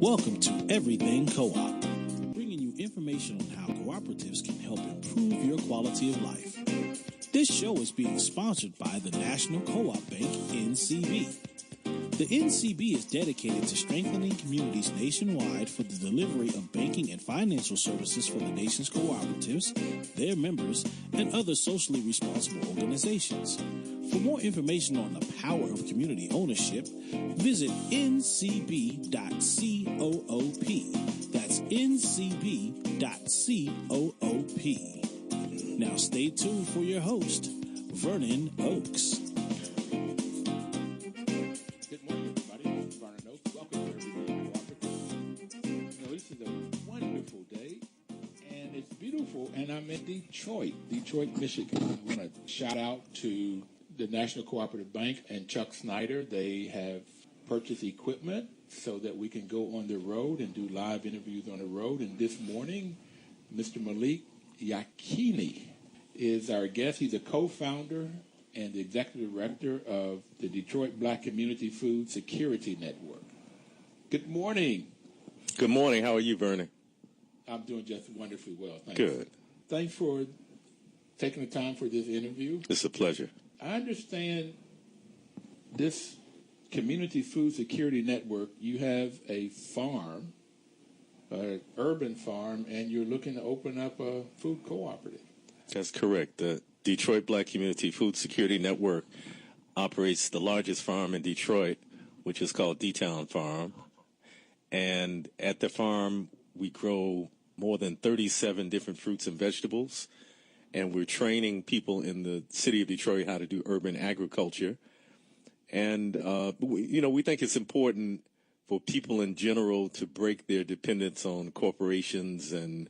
Welcome to Everything Co-op, bringing you information on how cooperatives can help improve your quality of life. This show is being sponsored by the National Co-op Bank, NCB. The NCB is dedicated to strengthening communities nationwide for the delivery of banking and financial services for the nation's cooperatives, their members, and other socially responsible organizations. For more information on the power of community ownership, visit ncb.coop. That's ncb.coop. Now stay tuned for your host, Vernon Oakes. Good morning, everybody. This is Vernon Oakes. Welcome to Everything Cooperative. This is a wonderful day, and it's beautiful, and I'm in Detroit, Michigan. I want to shout out to the National Cooperative Bank and Chuck Snyder. They have purchased equipment so that we can go on the road and do live interviews on the road. And this morning, Mr. Malik Yakini is our guest. He's a co-founder and the executive director of the Detroit Black Community Food Security Network. Good morning. Good morning. How are you, Vernon? I'm doing just wonderfully well. Thanks. Good. Thanks for taking the time for this interview. It's a pleasure. I understand this Community Food Security Network, you have a farm, an urban farm, and you're looking to open up a food cooperative. That's correct. The Detroit Black Community Food Security Network operates the largest farm in Detroit, which is called D-Town Farm. And at the farm, we grow more than 37 different fruits and vegetables. And we're training people in the city of Detroit how to do urban agriculture. And, we think it's important for people in general to break their dependence on corporations and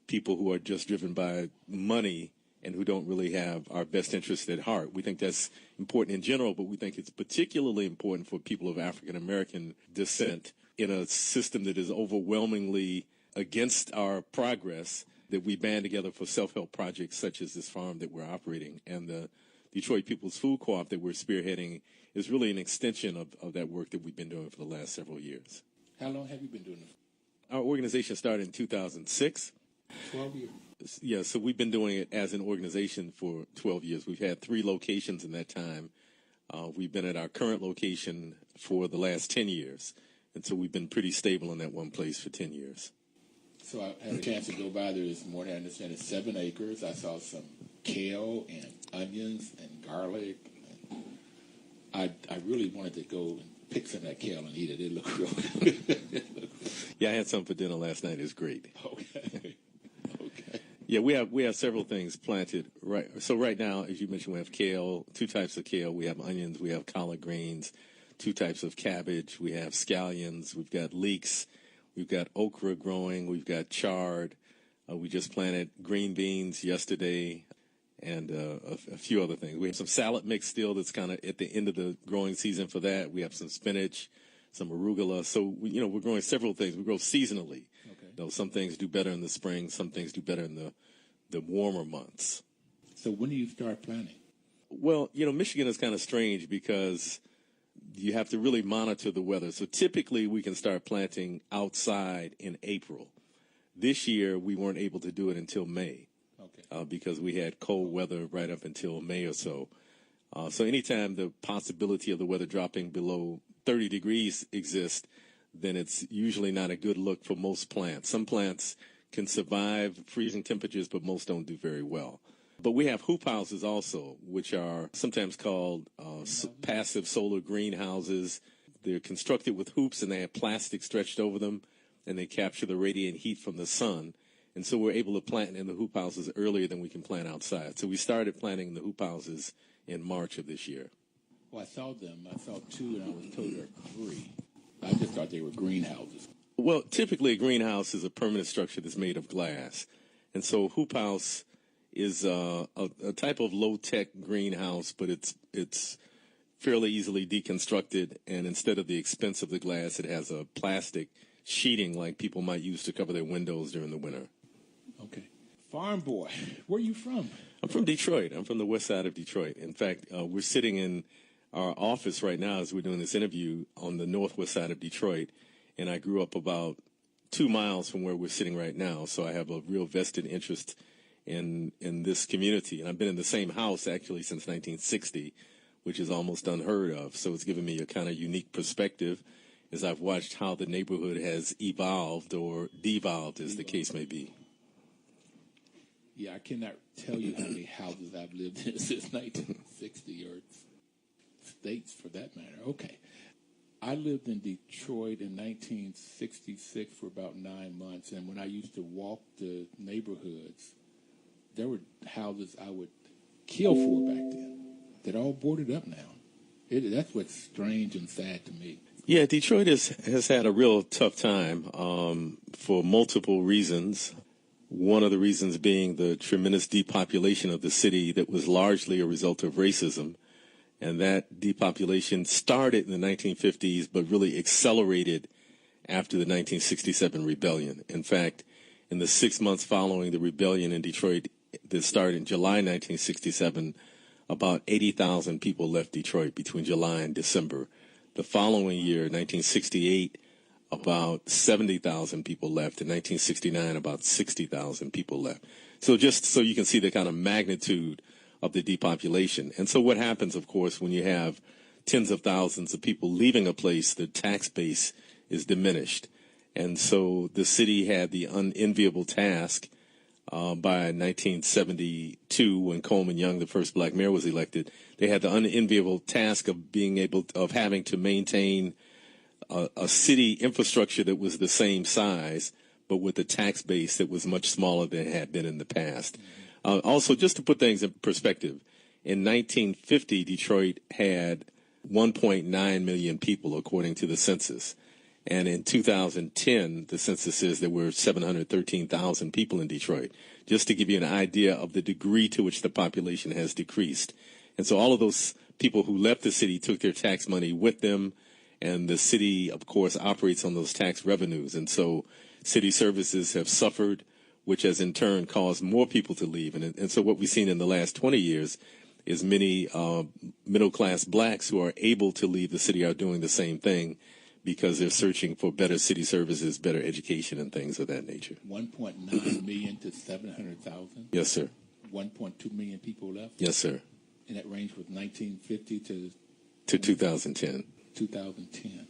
people who are just driven by money and who don't really have our best interest at heart. We think that's important in general, but we think it's particularly important for people of African American descent in a system that is overwhelmingly against our progress, that we band together for self-help projects such as this farm that we're operating. And the Detroit People's Food Co-op that we're spearheading is really an extension of that work that we've been doing for the last several years. How long have you been doing it? Our organization started in 2006. 12 years. Yeah, so we've been doing it as an organization for 12 years. We've had 3 locations in that time. We've been at our current location for the last 10 years. And so we've been pretty stable in that one place for 10 years. So I had a chance to go by there this morning. I understand it's 7 acres. I saw some kale and onions and garlic. And I really wanted to go and pick some of that kale and eat it. It looked real good. Yeah, I had some for dinner last night. It was great. Okay. Yeah, we have several things planted. Right. So right now, as you mentioned, we have kale, 2 types of kale. We have onions. We have collard greens, 2 types of cabbage. We have scallions. We've got leeks. We've got okra growing. We've got chard. We just planted green beans yesterday, and a few other things. We have some salad mix still that's kind of at the end of the growing season for that. We have some spinach, some arugula. So, we're growing several things. We grow seasonally. Okay. Some things do better in the spring. Some things do better in the warmer months. So when do you start planting? Well, Michigan is kind of strange because you have to really monitor the weather. So typically we can start planting outside in April. This year we weren't able to do it until May. Okay. Because we had cold weather right up until May or so. So anytime the possibility of the weather dropping below 30 degrees exists, then it's usually not a good look for most plants. Some plants can survive freezing temperatures, but most don't do very well. But we have hoop houses also, which are sometimes called passive solar greenhouses. They're constructed with hoops, and they have plastic stretched over them, and they capture the radiant heat from the sun. And so we're able to plant in the hoop houses earlier than we can plant outside. So we started planting the hoop houses in March of this year. Well, I saw them. I saw 2, and I was told there were 3. I just thought they were greenhouses. Well, typically a greenhouse is a permanent structure that's made of glass. And so hoop house is a type of low-tech greenhouse, but it's fairly easily deconstructed, and instead of the expense of the glass, it has a plastic sheeting like people might use to cover their windows during the winter. Okay. Farm boy, where are you from? I'm from Detroit. I'm from the west side of Detroit. In fact, we're sitting in our office right now as we're doing this interview on the northwest side of Detroit, and I grew up about 2 miles from where we're sitting right now. So I have a real vested interest in this community. And I've been in the same house actually since 1960, which is almost unheard of. So it's given me a kind of unique perspective as I've watched how the neighborhood has evolved or devolved, as the case may be. Yeah, I cannot tell you how many houses I've lived in since 1960, or states for that matter. Okay. I lived in Detroit in 1966 for about 9 months, and when I used to walk the neighborhoods, there were houses I would kill for back then. They're all boarded up now. That's what's strange and sad to me. Yeah, Detroit has had a real tough time for multiple reasons. One of the reasons being the tremendous depopulation of the city that was largely a result of racism. And that depopulation started in the 1950s, but really accelerated after the 1967 rebellion. In fact, in the 6 months following the rebellion in Detroit that started in July 1967, about 80,000 people left Detroit between July and December. The following year, 1968, about 70,000 people left. In 1969, about 60,000 people left. So just so you can see the kind of magnitude of the depopulation. And so what happens, of course, when you have tens of thousands of people leaving a place, the tax base is diminished. And so the city had the unenviable task by 1972, when Coleman Young, the first black mayor, was elected. They had the unenviable task of having to maintain a city infrastructure that was the same size, but with a tax base that was much smaller than it had been in the past. Also, just to put things in perspective, in 1950, Detroit had 1.9 million people, according to the census. And in 2010, the census says there were 713,000 people in Detroit, just to give you an idea of the degree to which the population has decreased. And so all of those people who left the city took their tax money with them, and the city, of course, operates on those tax revenues. And so city services have suffered, which has in turn caused more people to leave. And so what we've seen in the last 20 years is many middle-class blacks who are able to leave the city are doing the same thing, because they're searching for better city services, better education, and things of that nature. 1.9 million to 700,000? Yes, sir. 1.2 million people left? Yes, sir. And that range was 1950 to 2010. 2010.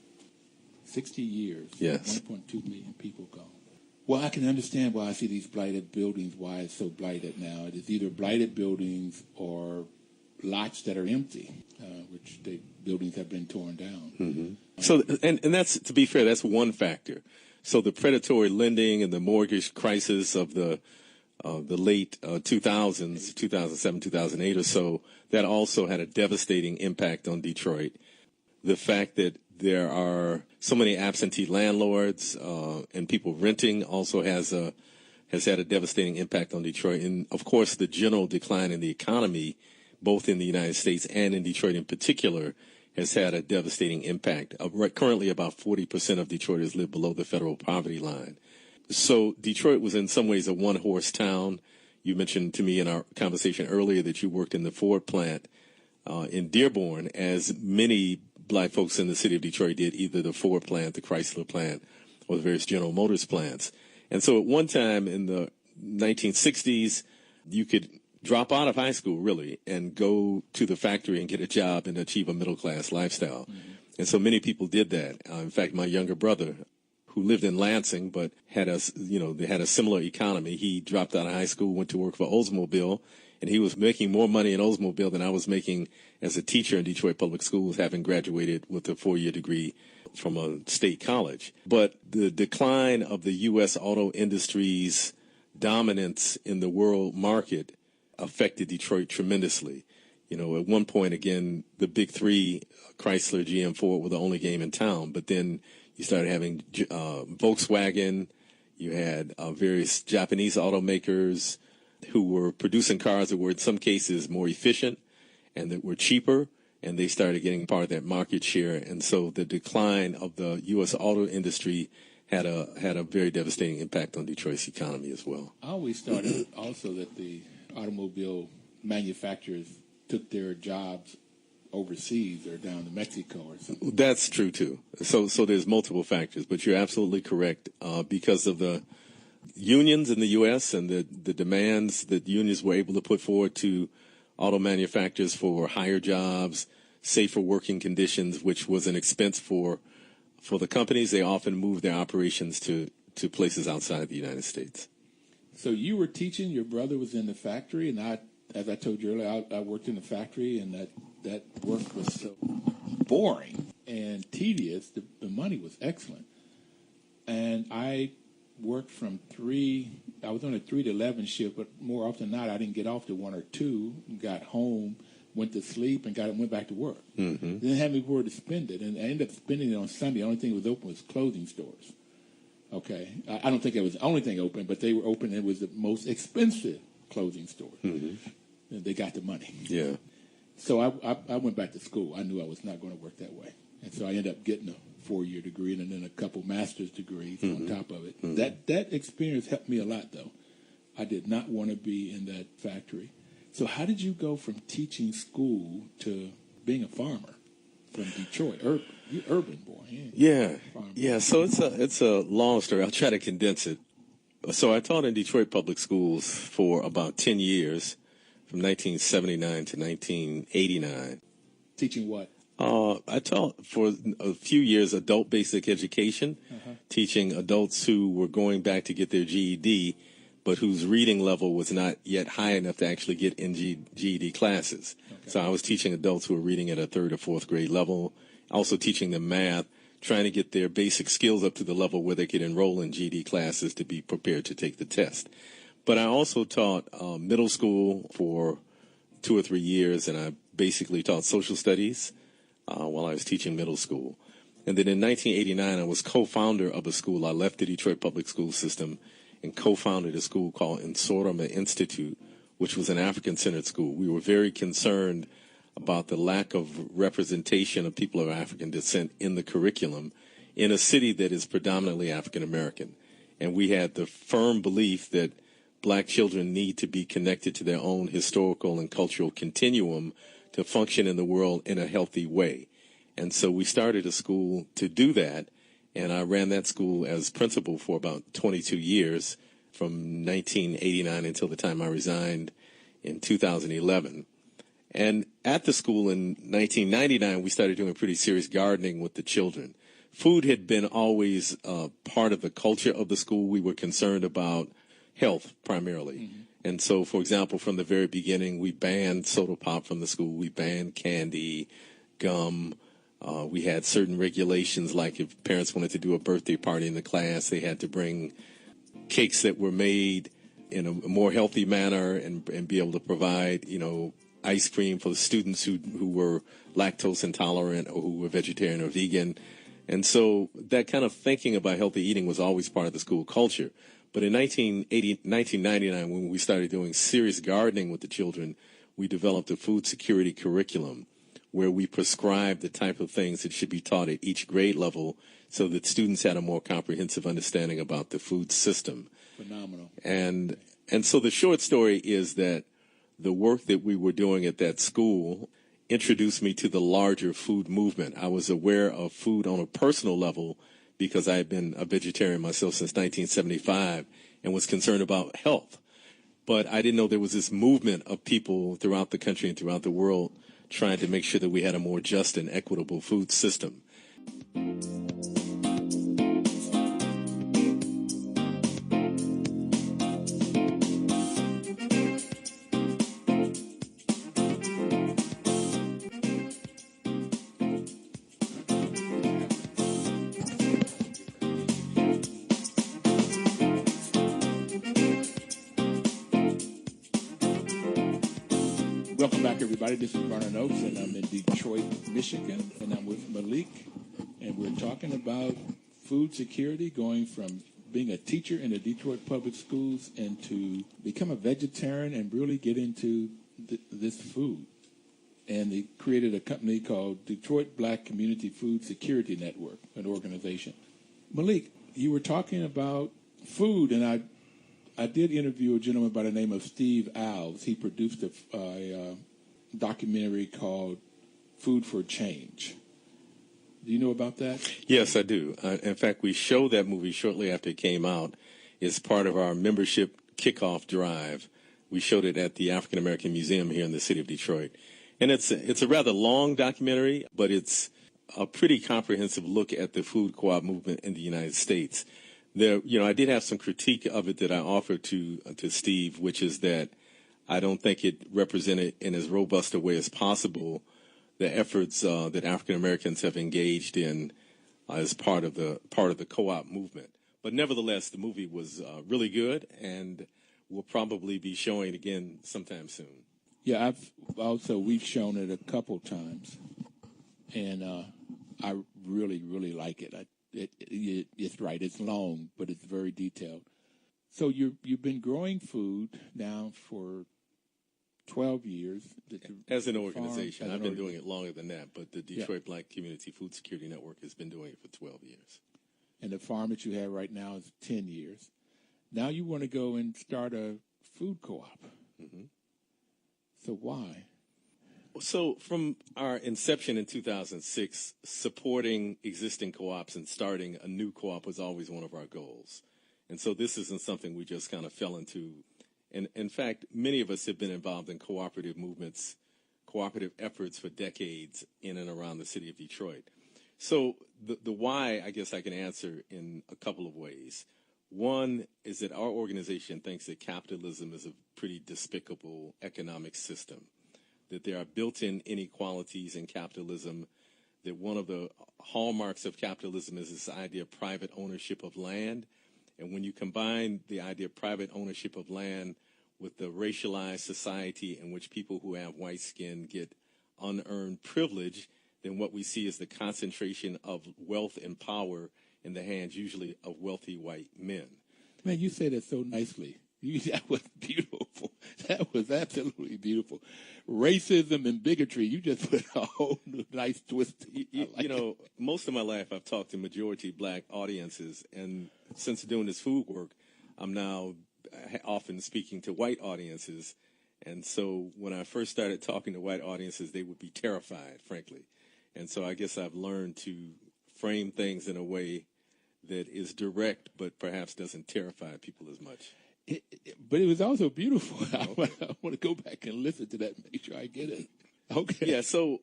60 years. Yes. 1.2 million people gone. Well, I can understand why I see these blighted buildings, why it's so blighted now. It is either blighted buildings or lots that are empty, which buildings have been torn down. Mm-hmm. So, and that's, to be fair, that's one factor. So the predatory lending and the mortgage crisis of the late 2000s, 2007, 2008 or so, that also had a devastating impact on Detroit. The fact that there are so many absentee landlords and people renting also has had a devastating impact on Detroit. And, of course, the general decline in the economy, both in the United States and in Detroit in particular, has had a devastating impact. Currently, about 40% of Detroiters live below the federal poverty line. So Detroit was in some ways a one-horse town. You mentioned to me in our conversation earlier that you worked in the Ford plant in Dearborn, as many black folks in the city of Detroit did, either the Ford plant, the Chrysler plant, or the various General Motors plants. And so at one time in the 1960s, you could drop out of high school, really, and go to the factory and get a job and achieve a middle-class lifestyle. Mm-hmm. And so many people did that. In fact, my younger brother, who lived in Lansing but had they had a similar economy, he dropped out of high school, went to work for Oldsmobile, and he was making more money in Oldsmobile than I was making as a teacher in Detroit Public Schools, having graduated with a 4-year degree from a state college. But the decline of the U.S. auto industry's dominance in the world market affected Detroit tremendously. You know, at one point, again, the big three, Chrysler, GM, Ford, were the only game in town. But then you started having Volkswagen. You had various Japanese automakers who were producing cars that were in some cases more efficient and that were cheaper, and they started getting part of that market share. And so the decline of the U.S. auto industry had a very devastating impact on Detroit's economy as well. I always thought also that the automobile manufacturers took their jobs overseas or down to Mexico or something. That's true too. So there's multiple factors, but you're absolutely correct. Because of the unions in the U.S. and the demands that unions were able to put forward to auto manufacturers for higher jobs, safer working conditions, which was an expense for the companies, they often moved their operations to places outside of the United States. So you were teaching, your brother was in the factory, and as I told you earlier, I worked in the factory, and that work was so boring and tedious. The money was excellent. And I worked from I was on a 3 to 11 shift, but more often than not, I didn't get off to 1 or 2, got home, went to sleep, and went back to work. Mm-hmm. Didn't have anywhere to spend it, and I ended up spending it on Sunday. The only thing that was open was clothing stores. Okay, I don't think it was the only thing open, but they were open, and it was the most expensive clothing store. Mm-hmm. And they got the money. Yeah. So I went back to school. I knew I was not going to work that way, and so I ended up getting a 4-year degree and then a couple master's degrees on top of it. Mm-hmm. That experience helped me a lot, though. I did not want to be in that factory. So how did you go from teaching school to being a farmer from Detroit? Urban boy. Yeah. So it's a long story. I'll try to condense it. So I taught in Detroit public schools for about 10 years, from 1979 to 1989. Teaching what? I taught for a few years adult basic education, teaching adults who were going back to get their GED, but whose reading level was not yet high enough to actually get in GED classes. Okay. So I was teaching adults who were reading at a 3rd or 4th grade level, also teaching them math, trying to get their basic skills up to the level where they could enroll in GED classes to be prepared to take the test. But I also taught middle school for 2 or 3 years, and I basically taught social studies while I was teaching middle school. And then in 1989, I was co-founder of a school. I left the Detroit public school system and co-founded a school called Nsoroma Institute, which was an African-centered school. We were very concerned about the lack of representation of people of African descent in the curriculum in a city that is predominantly African-American. And we had the firm belief that black children need to be connected to their own historical and cultural continuum to function in the world in a healthy way. And so we started a school to do that, and I ran that school as principal for about 22 years, from 1989 until the time I resigned in 2011. And at the school in 1999, we started doing pretty serious gardening with the children. Food had been always part of the culture of the school. We were concerned about health primarily. Mm-hmm. And so, for example, from the very beginning, we banned soda pop from the school. We banned candy, gum. We had certain regulations, like if parents wanted to do a birthday party in the class, they had to bring cakes that were made in a more healthy manner and be able to provide, ice cream for the students who were lactose intolerant or who were vegetarian or vegan. And so that kind of thinking about healthy eating was always part of the school culture. But in 1999, when we started doing serious gardening with the children, we developed a food security curriculum where we prescribed the type of things that should be taught at each grade level so that students had a more comprehensive understanding about the food system. Phenomenal. And so the short story is that the work that we were doing at that school introduced me to the larger food movement. I was aware of food on a personal level because I had been a vegetarian myself since 1975 and was concerned about health. But I didn't know there was this movement of people throughout the country and throughout the world trying to make sure that we had a more just and equitable food system. Welcome back, everybody. This is Vernon Oakes, and I'm in Detroit, Michigan, and I'm with Malik, and we're talking about food security, going from being a teacher in the Detroit public schools and to become a vegetarian and really get into this food. And they created a company called Detroit Black Community Food Security Network, an organization. Malik, you were talking about food, and I did interview a gentleman by the name of Steve Alves. He produced a documentary called Food for Change. Do you know about that? Yes, I do. In fact, we showed that movie shortly after it came out. It's part of our membership kickoff drive. We showed it at the African American Museum here in the city of Detroit. And it's a rather long documentary, but it's a pretty comprehensive look at the food co-op movement in the United States. There, I did have some critique of it that I offered to Steve, which is that I don't think it represented in as robust a way as possible the efforts that African Americans have engaged in as part of the co-op movement. But nevertheless, the movie was really good, and we'll probably be showing it again sometime soon. Yeah, we've shown it a couple times, and I really, really like it. It's right. It's long, but it's very detailed. So you've been growing food now for 12 years. As an organization. I've been doing it longer than that, but the Detroit Black Community Food Security Network has been doing it for 12 years. And the farm that you have right now is 10 years. Now you want to go and start a food co-op. Mm-hmm. So why? So from our inception in 2006, supporting existing co-ops and starting a new co-op was always one of our goals. And so this isn't something we just kind of fell into. And in fact, many of us have been involved in cooperative movements, cooperative efforts for decades in and around the city of Detroit. So the why, I guess I can answer in a couple of ways. One is that our organization thinks that capitalism is a pretty despicable economic system, that there are built-in inequalities in capitalism, that one of the hallmarks of capitalism is this idea of private ownership of land. And when you combine the idea of private ownership of land with the racialized society in which people who have white skin get unearned privilege, then what we see is the concentration of wealth and power in the hands usually of wealthy white men. Man, you said it so nicely. That was beautiful. That was absolutely beautiful. Racism and bigotry, you just put a whole nice twist. Most of my life I've talked to majority black audiences, and since doing this food work, I'm now often speaking to white audiences. And so when I first started talking to white audiences, they would be terrified, frankly. And so I guess I've learned to frame things in a way that is direct, but perhaps doesn't terrify people as much. But it was also beautiful. I want to go back and listen to that and make sure I get it. Okay. Yeah, so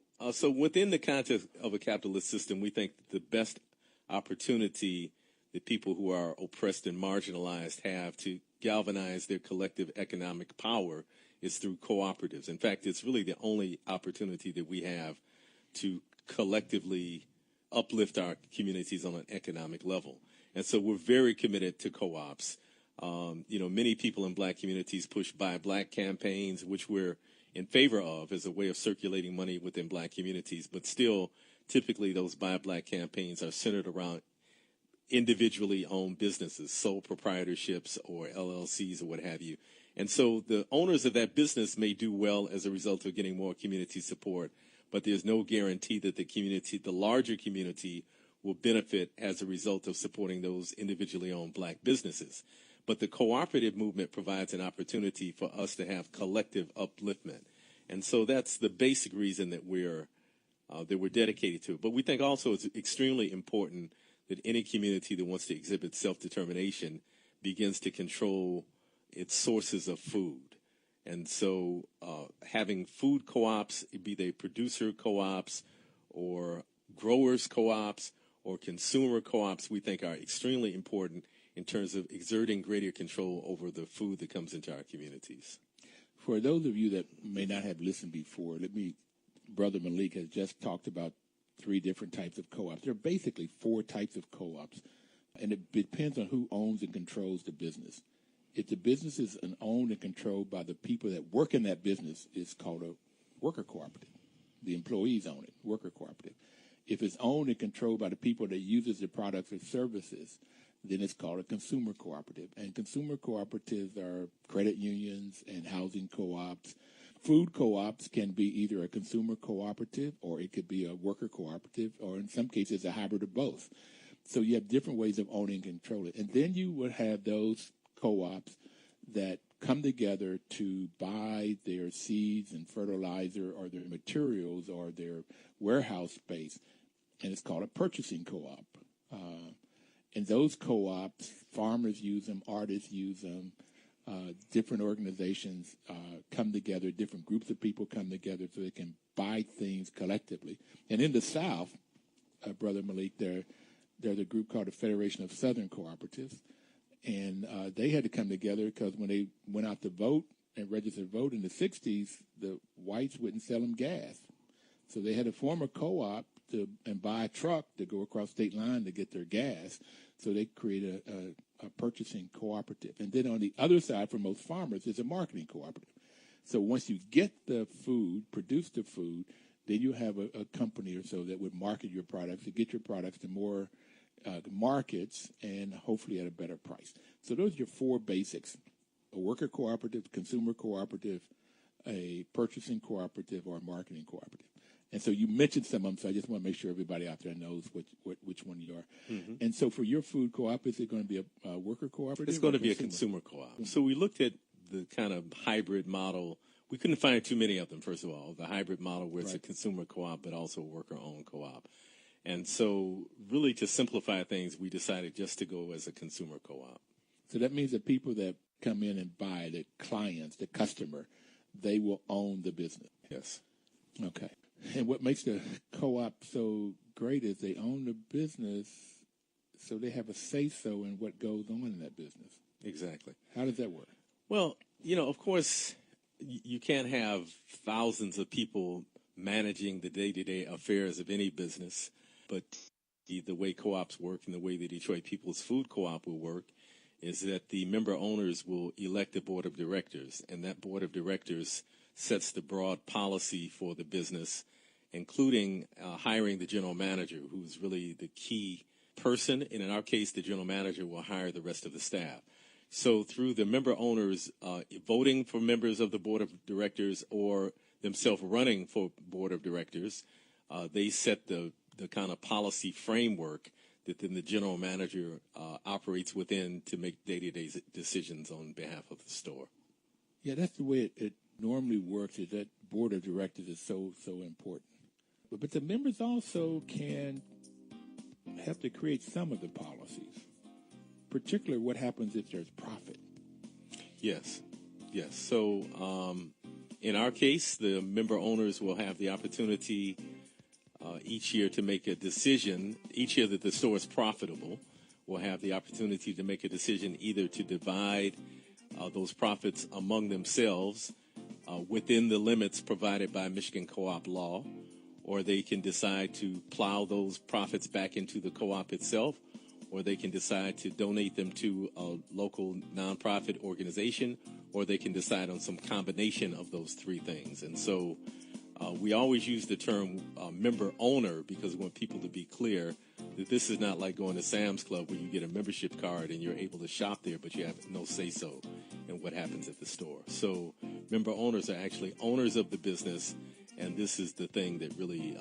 within the context of a capitalist system, we think the best opportunity that people who are oppressed and marginalized have to galvanize their collective economic power is through cooperatives. In fact, it's really the only opportunity that we have to collectively uplift our communities on an economic level. And so we're very committed to co-ops. Many people in black communities push Buy Black campaigns, which we're in favor of as a way of circulating money within black communities. But still, typically those Buy Black campaigns are centered around individually owned businesses, sole proprietorships or LLCs or what have you. And so the owners of that business may do well as a result of getting more community support, but there's no guarantee that the larger community will benefit as a result of supporting those individually owned black businesses. But the cooperative movement provides an opportunity for us to have collective upliftment. And so that's the basic reason that we're dedicated to it. But we think also it's extremely important that any community that wants to exhibit self-determination begins to control its sources of food. And so having food co-ops, be they producer co-ops or growers co-ops or consumer co-ops, we think are extremely important in terms of exerting greater control over the food that comes into our communities. For those of you that may not have listened before, Brother Malik has just talked about 3 different types of co-ops. There are basically 4 types of co-ops, and it depends on who owns and controls the business. If the business is owned and controlled by the people that work in that business, it's called a worker cooperative. The employees own it, worker cooperative. If it's owned and controlled by the people that uses the products or services, then it's called a consumer cooperative. And consumer cooperatives are credit unions and housing co-ops. Food co-ops can be either a consumer cooperative or it could be a worker cooperative, or in some cases a hybrid of both. So you have different ways of owning and controlling. And then you would have those co-ops that come together to buy their seeds and fertilizer or their materials or their warehouse space, and it's called a purchasing co-op. And those co-ops, farmers use them, artists use them, different organizations come together, different groups of people come together so they can buy things collectively. And in the South, Brother Malik, there's a group called the Federation of Southern Cooperatives, and they had to come together because when they went out to vote and registered to vote in the 60s, the whites wouldn't sell them gas. So they had to form a co-op and buy a truck to go across state line to get their gas. So they created a purchasing cooperative. And then on the other side, for most farmers, is a marketing cooperative. So once you get the food, produce the food, then you have a company or so that would market your products to get your products to more markets and hopefully at a better price. So those are your four basics: a worker cooperative, consumer cooperative, a purchasing cooperative, or a marketing cooperative. And so you mentioned some of them, so I just want to make sure everybody out there knows which one you are. Mm-hmm. And so for your food co-op, is it going to be a worker cooperative? It's going to be a consumer co-op. Mm-hmm. So we looked at the kind of hybrid model. We couldn't find too many of them, first of all, the hybrid model where it's a consumer co-op but also a worker-owned co-op. And so really to simplify things, we decided just to go as a consumer co-op. So that means that people that come in and buy, the clients, the customer, they will own the business. Yes. Okay. And what makes the co-op so great is they own the business, so they have a say-so in what goes on in that business. Exactly. How does that work? Well, of course, you can't have thousands of people managing the day-to-day affairs of any business, but the way co-ops work and the way the Detroit People's Food Co-op will work is that the member owners will elect a board of directors, and that board of directors sets the broad policy for the business, including hiring the general manager, who's really the key person. And in our case, the general manager will hire the rest of the staff. So through the member owners voting for members of the board of directors or themselves running for board of directors, they set the kind of policy framework that then the general manager operates within to make day-to-day decisions on behalf of the store. Yeah, that's the way it normally works, is that board of directors is so important. But the members also can help to create some of the policies, particularly what happens if there's profit. Yes. So in our case, the member owners will have the opportunity each year to make a decision. Each year that the store is profitable, will have the opportunity to make a decision either to divide those profits among themselves within the limits provided by Michigan co-op law, or they can decide to plow those profits back into the co-op itself, or they can decide to donate them to a local nonprofit organization, or they can decide on some combination of those three things. And so we always use the term member owner because we want people to be clear that this is not like going to Sam's Club where you get a membership card and you're able to shop there, but you have no say-so in what happens at the store. So member owners are actually owners of the business, and this is the thing that really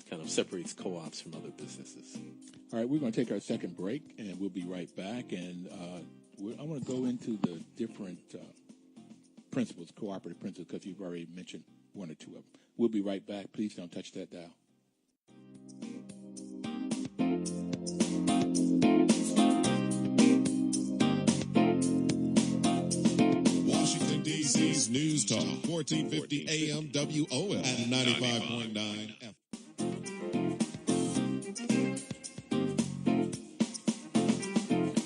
kind of separates co-ops from other businesses. All right, we're going to take our second break, and we'll be right back. And I want to go into the different principles, cooperative principles, because you've already mentioned one or two of them. We'll be right back. Please don't touch that dial. Washington, D.C.'s News Talk, 1450 AM WOL and 95.9 FM.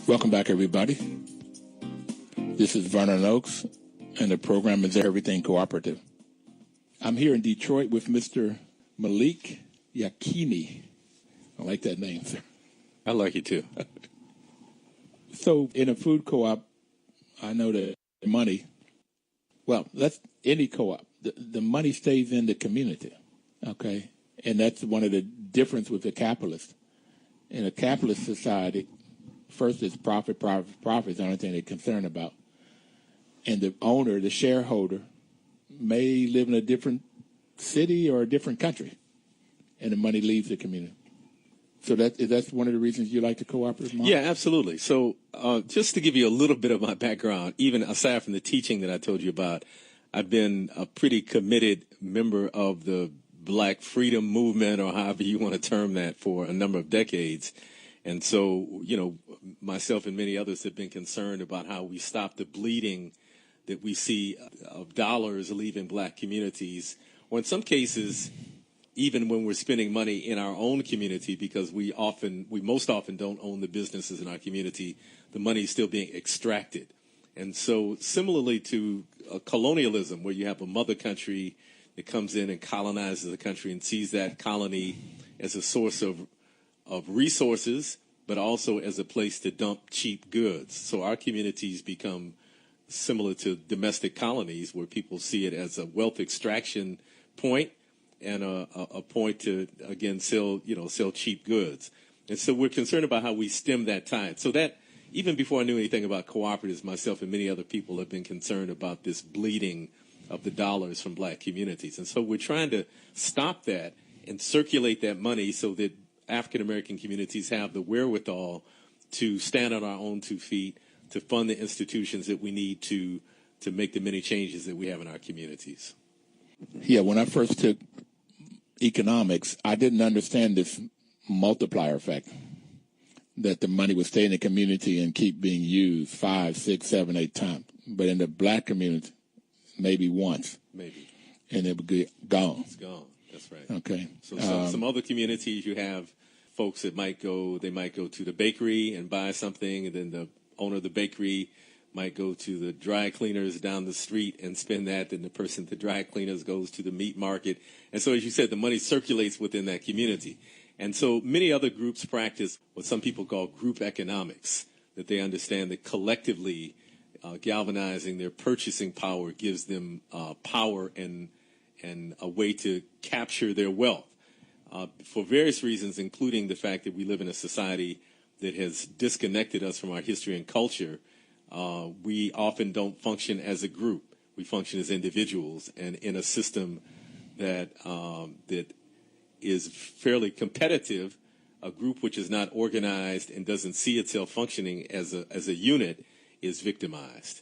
Welcome back, everybody. This is Vernon Oakes, and the program is Everything Cooperative. I'm here in Detroit with Mr. Malik Yakini. I like that name, sir. I like it, too. So in a food co-op, I know that money, any co-op, the money stays in the community, okay? And that's one of the difference with the capitalist. In a capitalist society, first is profit is the only thing they're concerned about. And the owner, the shareholder, may live in a different city or a different country, and the money leaves the community. So that's one of the reasons you like the cooperative model? Yeah, absolutely. So just to give you a little bit of my background, even aside from the teaching that I told you about, I've been a pretty committed member of the Black freedom movement, or however you want to term that, for a number of decades. And so, myself and many others have been concerned about how we stop the bleeding that we see of dollars leaving Black communities, or in some cases, even when we're spending money in our own community, because we most often don't own the businesses in our community, the money is still being extracted. And so similarly to colonialism, where you have a mother country that comes in and colonizes the country and sees that colony as a source of resources, but also as a place to dump cheap goods. So our communities become similar to domestic colonies, where people see it as a wealth extraction point and a point to, again, sell cheap goods. And so we're concerned about how we stem that tide. So that, even before I knew anything about cooperatives, myself and many other people have been concerned about this bleeding of the dollars from Black communities. And so we're trying to stop that and circulate that money so that African-American communities have the wherewithal to stand on our own 2 feet, to fund the institutions that we need to make the many changes that we have in our communities. Yeah, when I first took economics, I didn't understand this multiplier effect, that the money would stay in the community and keep being used 5, 6, 7, 8 times. But in the Black community, maybe once. Maybe. And it would be gone. It's gone. That's right. Okay. So some other communities, you have folks that might go to the bakery and buy something, and then the owner of the bakery might go to the dry cleaners down the street and spend that. Then the person at the dry cleaners goes to the meat market. And so, as you said, the money circulates within that community. And so many other groups practice what some people call group economics, that they understand that collectively galvanizing their purchasing power gives them power and a way to capture their wealth for various reasons, including the fact that we live in a society that has disconnected us from our history and culture. We often don't function as a group. We function as individuals, and in a system that is fairly competitive, a group which is not organized and doesn't see itself functioning as a unit is victimized.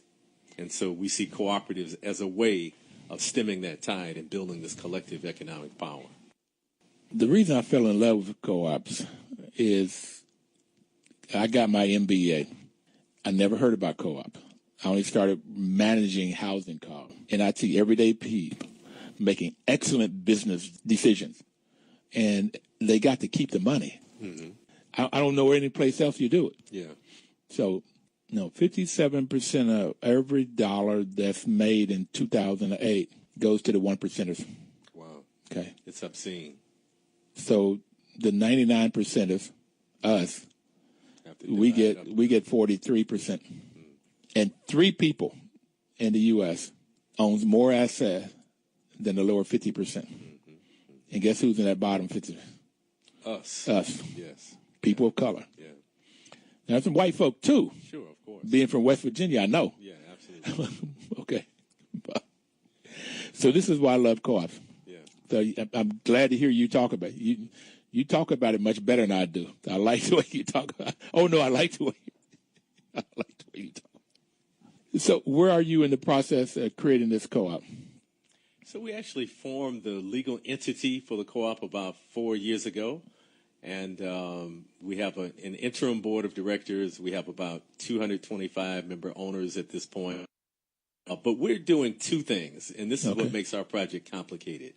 And so we see cooperatives as a way of stemming that tide and building this collective economic power. The reason I fell in love with co-ops is I got my MBA. I never heard about co-op. I only started managing housing costs. And I see everyday people making excellent business decisions. And they got to keep the money. Mm-hmm. I don't know any place else you do it. Yeah. So, 57% of every dollar that's made in 2008 goes to the 1%ers. Wow. Okay. It's obscene. So the 99% of us, we get 43%. Mm-hmm. And 3 people in the U.S. owns more assets than the lower 50%. Mm-hmm. And guess who's in that bottom 50%? Us. Yes. People of color. Yeah. Now, some white folk, too. Sure, of course. Being from West Virginia, I know. Yeah, absolutely. Okay. So this is why I love co-ops. Yeah. So I'm glad to hear you talk about it. You talk about it much better than I do. I like the way you talk about it. Oh, no, I like the way you talk. So where are you in the process of creating this co-op? So we actually formed the legal entity for the co-op about 4 years ago. And we have an interim board of directors. We have about 225 member owners at this point. But we're doing 2 things, and this is what makes our project complicated.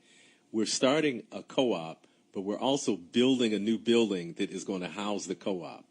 We're starting a co-op, but we're also building a new building that is going to house the co-op.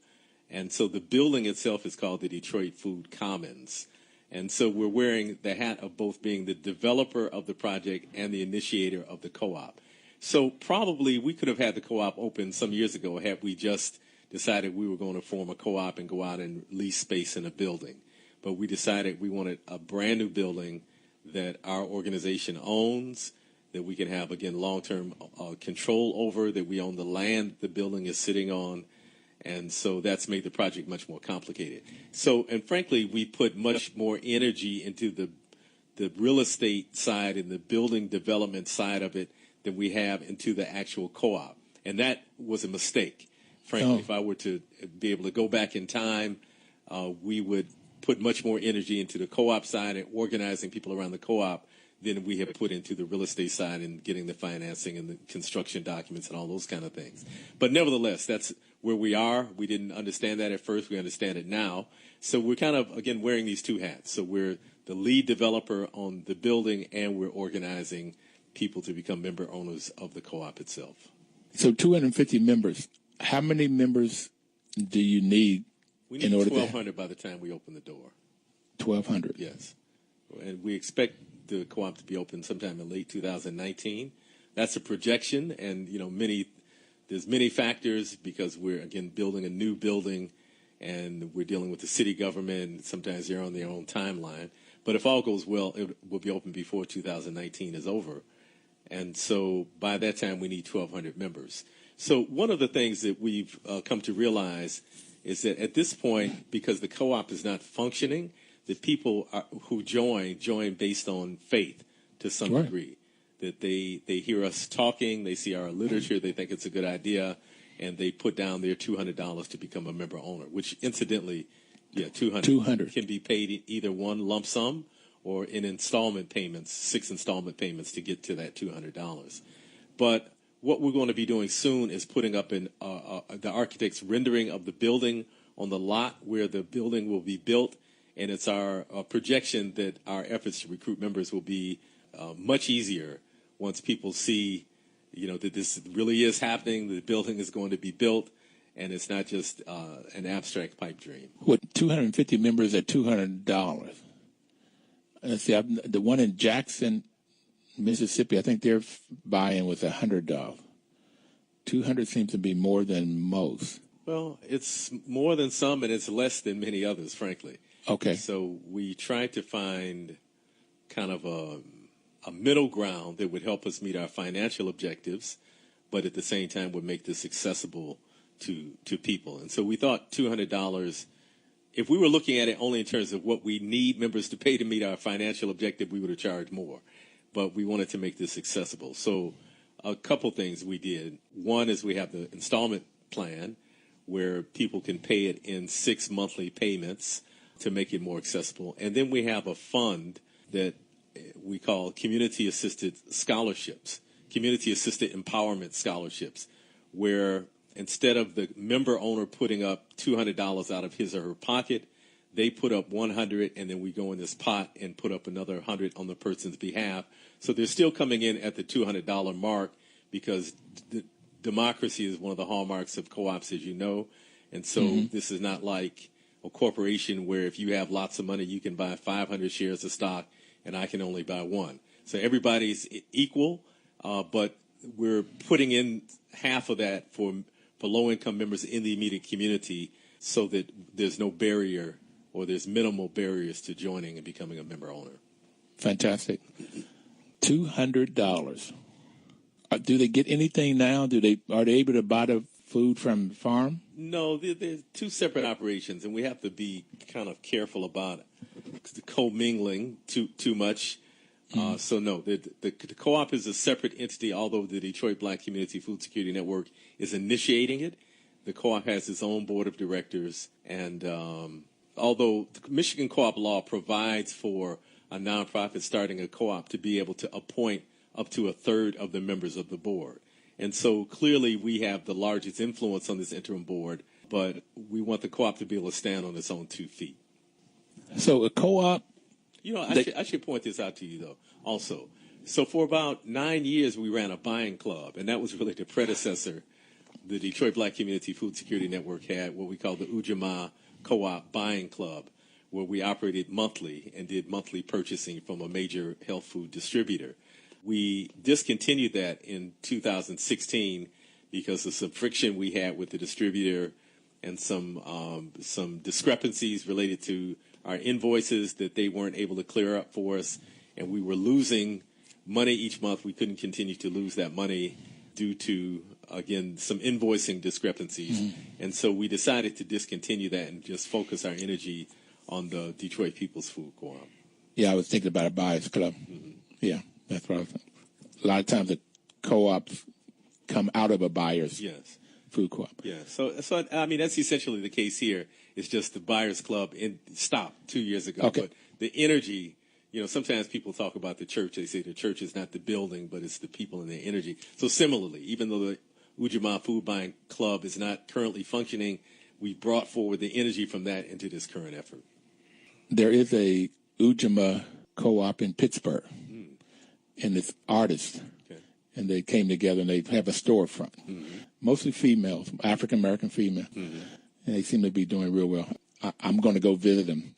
And so the building itself is called the Detroit Food Commons. And so we're wearing the hat of both being the developer of the project and the initiator of the co-op. So probably we could have had the co-op open some years ago had we just decided we were going to form a co-op and go out and lease space in a building. But we decided we wanted a brand new building that our organization owns, that we can have, again, long-term control over, that we own the land the building is sitting on. And so that's made the project much more complicated. So, and frankly, we put much more energy into the real estate side and the building development side of it than we have into the actual co-op. And that was a mistake. Frankly, if I were to be able to go back in time, we would put much more energy into the co-op side and organizing people around the co-op than we have put into the real estate side and getting the financing and the construction documents and all those kind of things. But nevertheless, that's where we are. We didn't understand that at first. We understand it now. So we're kind of, again, wearing these two hats. So we're the lead developer on the building, and we're organizing people to become member owners of the co-op itself. So 250 members. How many members do you need? We need 1,200 by the time we open the door. 1,200? Yes. And we expect the co-op to be open sometime in late 2019. That's a projection, and there's many factors because we're, again, building a new building, and we're dealing with the city government, and sometimes they're on their own timeline. But if all goes well, it will be open before 2019 is over. And so by that time, we need 1,200 members. So one of the things that we've come to realize is that at this point, because the co-op is not functioning, the people who join based on faith to some degree. That they hear us talking, they see our literature, they think it's a good idea, and they put down their $200 to become a member owner, which incidentally, $200 can be paid either one lump sum or in installment payments, 6 installment payments to get to that $200. But what we're going to be doing soon is putting up the architect's rendering of the building on the lot where the building will be built, and it's our projection that our efforts to recruit members will be much easier once people see, that this really is happening, the building is going to be built, and it's not just an abstract pipe dream. With 250 members at $200. Let's see, the one in Jackson, Mississippi, I think their buy-in was $100. 200 seems to be more than most. Well, it's more than some, and it's less than many others, frankly. Okay. So we tried to find kind of a middle ground that would help us meet our financial objectives, but at the same time would make this accessible to people. And so we thought $200, if we were looking at it only in terms of what we need members to pay to meet our financial objective, we would have charged more. But we wanted to make this accessible. So a couple things we did. One is we have the installment plan where people can pay it in 6 monthly payments to make it more accessible. And then we have a fund that we call community-assisted scholarships, community-assisted empowerment scholarships, where instead of the member owner putting up $200 out of his or her pocket, they put up $100, and then we go in this pot and put up another $100 on the person's behalf. So they're still coming in at the $200 mark because democracy is one of the hallmarks of co-ops, as you know. And so this is not like a corporation where if you have lots of money, you can buy 500 shares of stock, and I can only buy one. So everybody's equal, but we're putting in half of that for low-income members in the immediate community so that there's no barrier or there's minimal barriers to joining and becoming a member owner. Fantastic. $200. Do they get anything now? Are they able to buy the food from the farm? No, they're two separate operations, and we have to be kind of careful about commingling too much. So no, the co-op is a separate entity, although the Detroit Black Community Food Security Network is initiating it. The co-op has its own board of directors, and although the Michigan co-op law provides for a nonprofit starting a co-op to be able to appoint up to a third of the members of the board. And so clearly we have the largest influence on this interim board, but we want the co-op to be able to stand on its own 2 feet. So a co-op... I should point this out to you, though, also. So for about 9 years, we ran a buying club, and that was really the predecessor. The Detroit Black Community Food Security Network had what we call the Ujamaa Co-op Buying Club, where we operated monthly and did monthly purchasing from a major health food distributor. We discontinued that in 2016 because of some friction we had with the distributor and some discrepancies related to our invoices that they weren't able to clear up for us, and we were losing money each month. We couldn't continue to lose that money due to, again, some invoicing discrepancies. And so we decided to discontinue that and just focus our energy on the Detroit People's Food Co-op. Yeah, I was thinking about a buyers club. Yeah, that's what I was thinking. A lot of times the co-ops come out of a buyers food co-op. Yeah. So I mean, that's essentially the case here. It's just the Buyers Club stopped 2 years ago. Okay. But the energy, sometimes people talk about the church. They say the church is not the building, but it's the people and their energy. So similarly, even though the Ujamaa Food Buying Club is not currently functioning, we brought forward the energy from that into this current effort. There is a Ujamaa co-op in Pittsburgh, and it's artists. Okay. And they came together, and they have a storefront. Mostly females, African-American female. And they seem to be doing real well. I'm going to go visit them.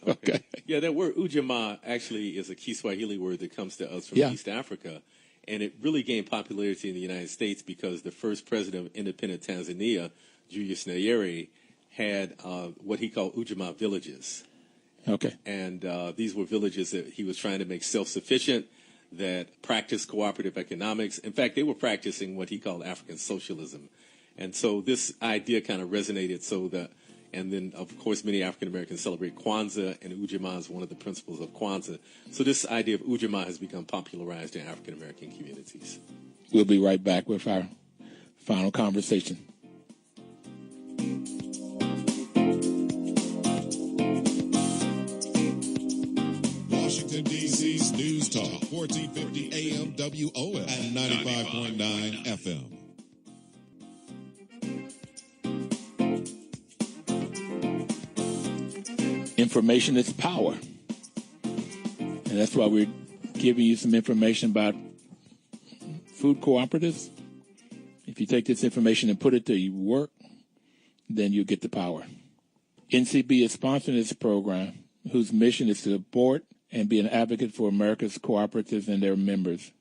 Okay. Yeah, that word Ujamaa actually is a Kiswahili word that comes to us from East Africa. And it really gained popularity in the United States because the first president of independent Tanzania, Julius Nyerere, had what he called Ujamaa villages. Okay. And these were villages that he was trying to make self-sufficient, that practiced cooperative economics. In fact, they were practicing what he called African socialism. And so this idea kind of resonated and then, of course, many African Americans celebrate Kwanzaa, and Ujamaa is one of the principles of Kwanzaa. So this idea of Ujamaa has become popularized in African American communities. We'll be right back with our final conversation. Washington, D.C.'s News Talk, 1450 AM WOS and 95.9 FM. Information is power. And that's why we're giving you some information about food cooperatives. If you take this information and put it to work, then you get the power. NCB is sponsoring this program, whose mission is to support and be an advocate for America's cooperatives and their members,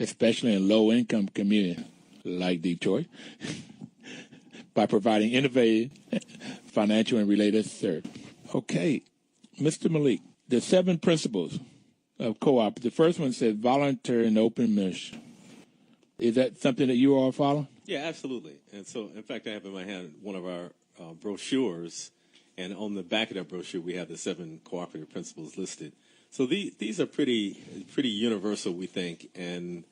especially in low-income communities like Detroit, by providing innovative financial and related services. Okay, Mr. Malik, the 7 principles of co-op. The first one says voluntary and open membership. Is that something that you all follow? Yeah, absolutely. And so, in fact, I have in my hand one of our brochures, and on the back of that brochure, we have the 7 cooperative principles listed. So these are pretty universal, we think, and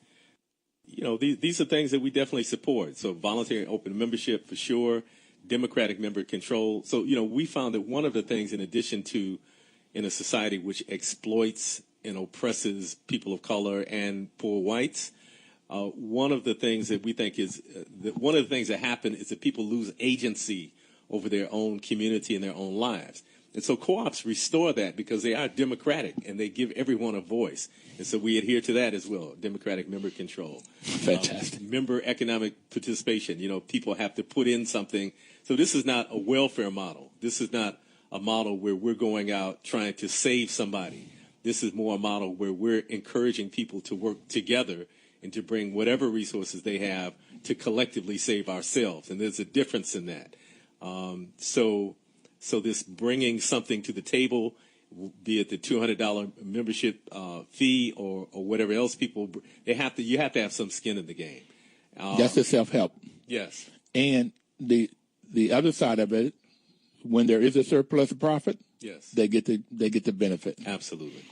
these are things that we definitely support. So voluntary and open membership for sure. Democratic member control. So, we found that one of the things, in addition to in a society which exploits and oppresses people of color and poor whites, one of the things that we think is one of the things that happen is that people lose agency over their own community and their own lives. And so co-ops restore that because they are democratic and they give everyone a voice. And so we adhere to that as well, democratic member control. Fantastic. Member economic participation. People have to put in something. So this is not a welfare model. This is not a model where we're going out trying to save somebody. This is more a model where we're encouraging people to work together and to bring whatever resources they have to collectively save ourselves. And there's a difference in that. So this bringing something to the table, be it the $200 membership fee or whatever else you have to have some skin in the game. That's the self-help. Yes. And the other side of it, when there is a surplus of profit, yes, they get the benefit. Absolutely.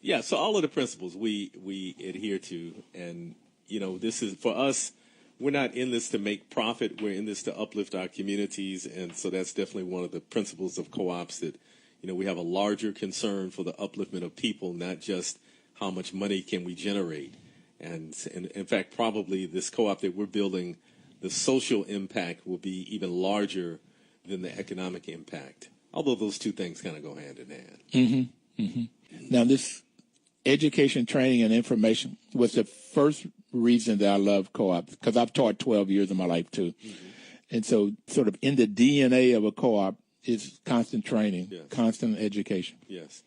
Yeah, so all of the principles we adhere to, and this is for us. We're not in this to make profit. We're in this to uplift our communities, and so that's definitely one of the principles of co-ops that we have a larger concern for the upliftment of people, not just how much money can we generate. And in fact, probably this co-op that we're building, the social impact will be even larger than the economic impact, although those two things kind of go hand in hand. Mm-hmm. Mm-hmm. Now, this education, training, and information was the first reason that I love co-ops, because I've taught 12 years of my life, too. Mm-hmm. And so sort of in the DNA of a co-op is constant training, yes, constant education. Yes.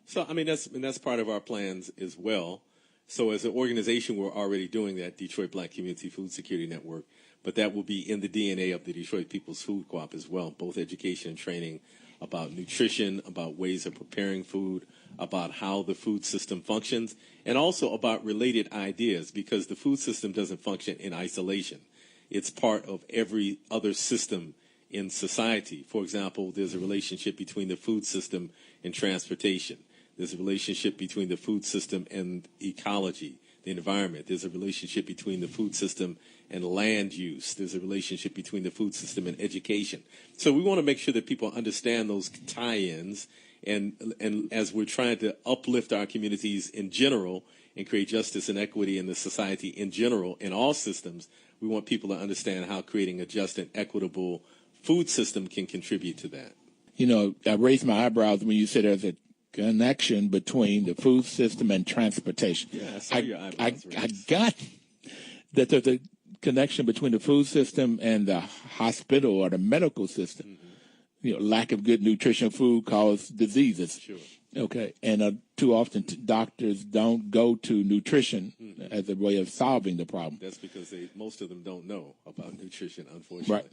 So, I mean, that's part of our plans as well. So as an organization, we're already doing that, Detroit Black Community Food Security Network, but that will be in the DNA of the Detroit People's Food Co-op as well, both education and training about nutrition, about ways of preparing food, about how the food system functions, and also about related ideas, because the food system doesn't function in isolation. It's part of every other system in society. For example, there's a relationship between the food system and transportation. There's a relationship between the food system and ecology. the environment. There's a relationship between the food system and land use. There's a relationship between the food system and education. So we want to make sure that people understand those tie-ins. And as we're trying to uplift our communities in general and create justice and equity in the society in general, in all systems, we want people to understand how creating a just and equitable food system can contribute to that. You know, I raised my eyebrows when you said there's a connection between the food system and transportation. Yeah, I saw your eyebrows raised. I got that there's a connection between the food system and the hospital or the medical system. Mm-hmm. You know, lack of good nutritional food causes diseases. Sure. Okay, and too often doctors don't go to nutrition as a way of solving the problem. That's because most of them don't know about nutrition, unfortunately. Right.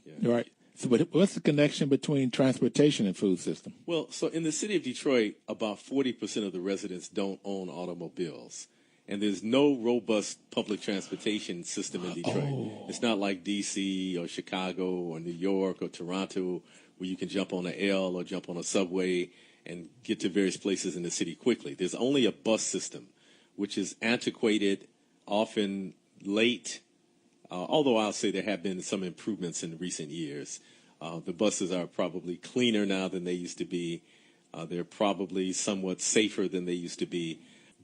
Yeah. Right. So, but what's the connection between transportation and food system? Well, so in the city of Detroit, about 40% of the residents don't own automobiles. And there's no robust public transportation system in Detroit. Oh. It's not like D.C. or Chicago or New York or Toronto where you can jump on an L or jump on a subway and get to various places in the city quickly. There's only a bus system, which is antiquated, often late, although I'll say there have been some improvements in recent years. The buses are probably cleaner now than they used to be. They're probably somewhat safer than they used to be.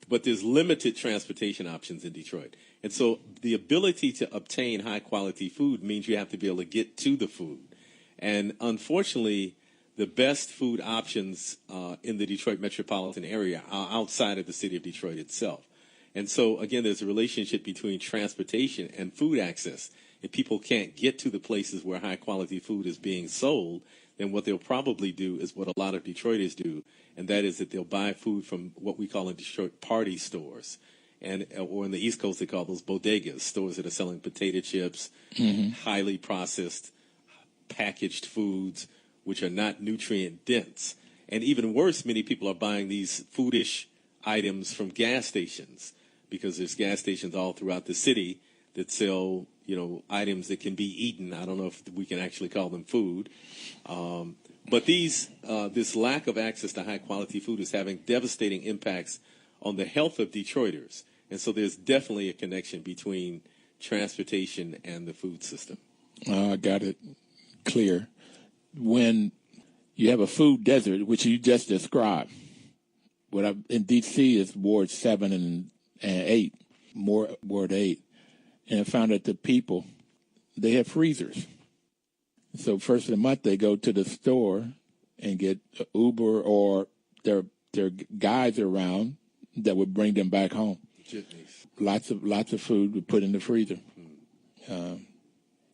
But there's limited transportation options in Detroit. And so the ability to obtain high-quality food means you have to be able to get to the food. And unfortunately, the best food options in the Detroit metropolitan area are outside of the city of Detroit itself. And so, again, there's a relationship between transportation and food access. If people can't get to the places where high-quality food is being sold, then what they'll probably do is what a lot of Detroiters do, and that is that they'll buy food from what we call in Detroit party stores. Or in the East Coast, they call those bodegas, stores that are selling potato chips, highly processed, packaged foods, which are not nutrient dense. And even worse, many people are buying these foodish items from gas stations, because there's gas stations all throughout the city that sell, items that can be eaten. I don't know if we can actually call them food. But this lack of access to high-quality food is having devastating impacts on the health of Detroiters. And so there's definitely a connection between transportation and the food system. I got it clear. When you have a food desert, which you just described, in D.C. is Ward 7 and 8, Ward 8, and I found that the people, they have freezers. So first of the month, they go to the store and get Uber, or their guides around that would bring them back home. Jitneys. Lots of food we put in the freezer.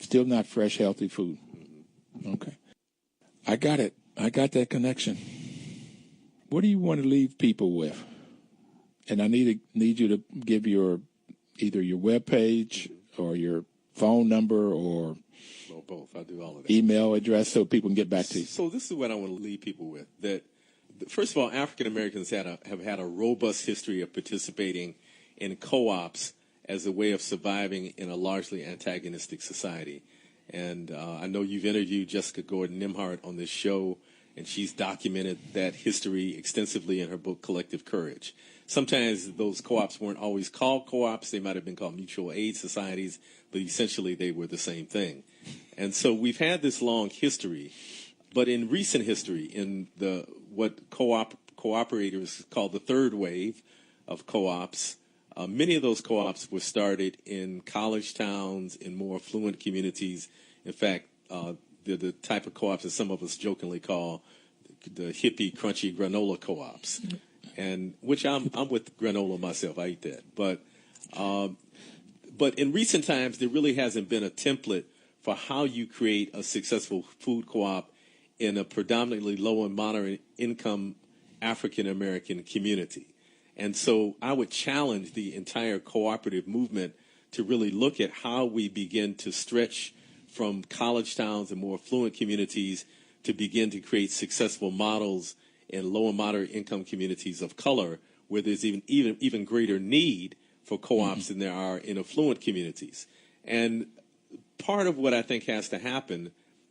Still not fresh, healthy food. Okay. I got it. I got that connection. What do you want to leave people with? And I need you to give either your webpage or your phone number or both. I'll do all of that. Email address so people can get back to you. So this is what I want to leave people with. That first of all, African Americans have had a robust history of participating in co-ops as a way of surviving in a largely antagonistic society. And I know you've interviewed Jessica Gordon-Nimhart on this show, and she's documented that history extensively in her book, Collective Courage. Sometimes those co-ops weren't always called co-ops. They might have been called mutual aid societies, but essentially they were the same thing. And so we've had this long history, but in recent history, in what cooperators call the third wave of co-ops, many of those co-ops were started in college towns, in more affluent communities. In fact, they're the type of co-ops that some of us jokingly call the hippie, crunchy granola co-ops, and which I'm with granola myself. I eat that. But in recent times, there really hasn't been a template for how you create a successful food co-op in a predominantly low and moderate income African American community. And so I would challenge the entire cooperative movement to really look at how we begin to stretch from college towns and more affluent communities to begin to create successful models in low and moderate income communities of color, where there's even greater need for co-ops than there are in affluent communities. And part of what I think has to happen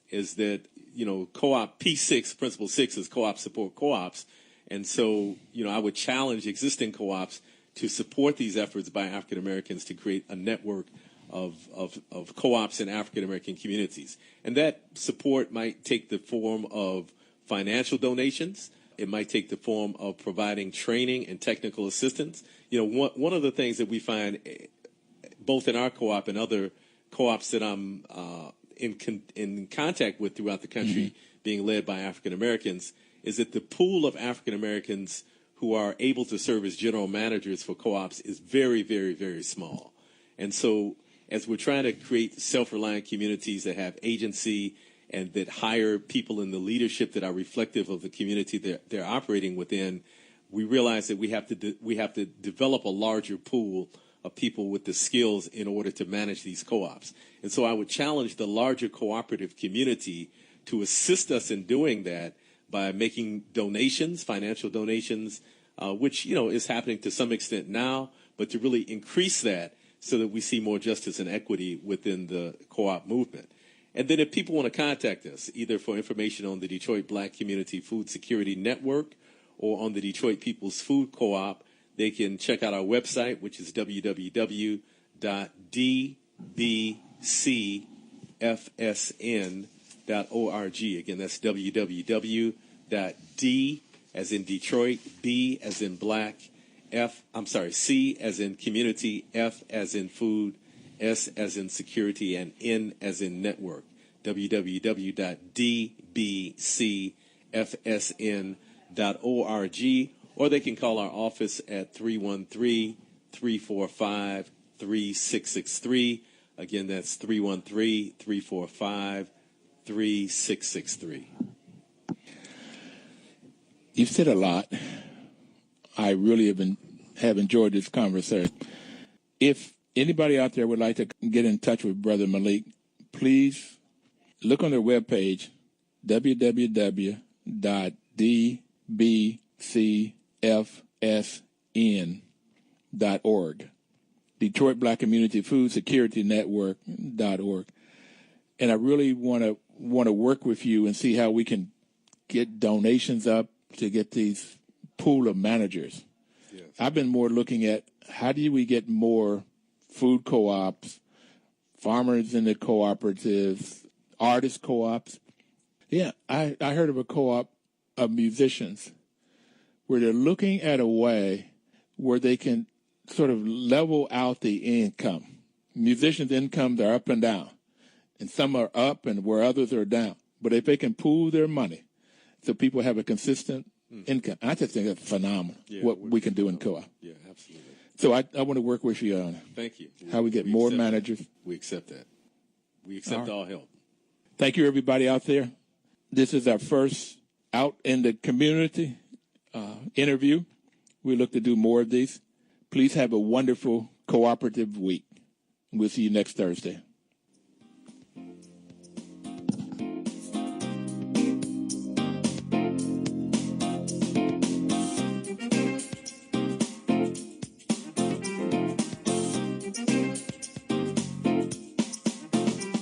is that, co-op P6, Principle 6 is co-op support co-ops. And so, I would challenge existing co-ops to support these efforts by African Americans to create a network of co-ops in African American communities. And that support might take the form of financial donations. It might take the form of providing training and technical assistance. You know, one of the things that we find both in our co-op and other co-ops that I'm in contact with throughout the country, being led by African Americans, is that the pool of African Americans who are able to serve as general managers for co-ops is very, very, very small. And so as we're trying to create self-reliant communities that have agency and that hire people in the leadership that are reflective of the community that they're operating within, we realize that we have to develop a larger pool of people with the skills in order to manage these co-ops. And so I would challenge the larger cooperative community to assist us in doing that by making donations, financial donations, which, you know, is happening to some extent now, but to really increase that so that we see more justice and equity within the co-op movement. And then if people want to contact us, either for information on the Detroit Black Community Food Security Network or on the Detroit People's Food Co-op, they can check out our website, which is www.dbcfsn.org. Again, that's www.d as in Detroit, B as in black, C as in community, F as in food, S as in security, and N as in network. www.dbcfsn.org, or they can call our office at 313-345-3663. Again, that's 313-345-3663. You've said a lot. I really have enjoyed this conversation. If anybody out there would like to get in touch with Brother Malik, please look on their webpage, www.dbcfsn.org, Detroit Black Community Food Security Network.org. And I really want to work with you and see how we can get donations up to get these pool of managers. Yes. I've been more looking at how do we get more food co-ops, farmers in the cooperatives, artist co-ops. Yeah, I heard of a co-op of musicians where they're looking at a way where they can sort of level out the income. Musicians' incomes are up and down, and some are up and where others are down. But if they can pool their money so people have a consistent income, I just think that's phenomenal, what we can do in co-op. Yeah, absolutely. So I want to work with you on it. Thank you. How we get more managers. That. We accept that. We accept all help. Thank you, everybody out there. This is our first out in the community interview. We look to do more of these. Please have a wonderful cooperative week. We'll see you next Thursday.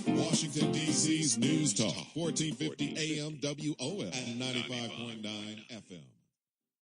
Washington, D.C.'s News Talk, 1450 AM WOF and 95.9 FM.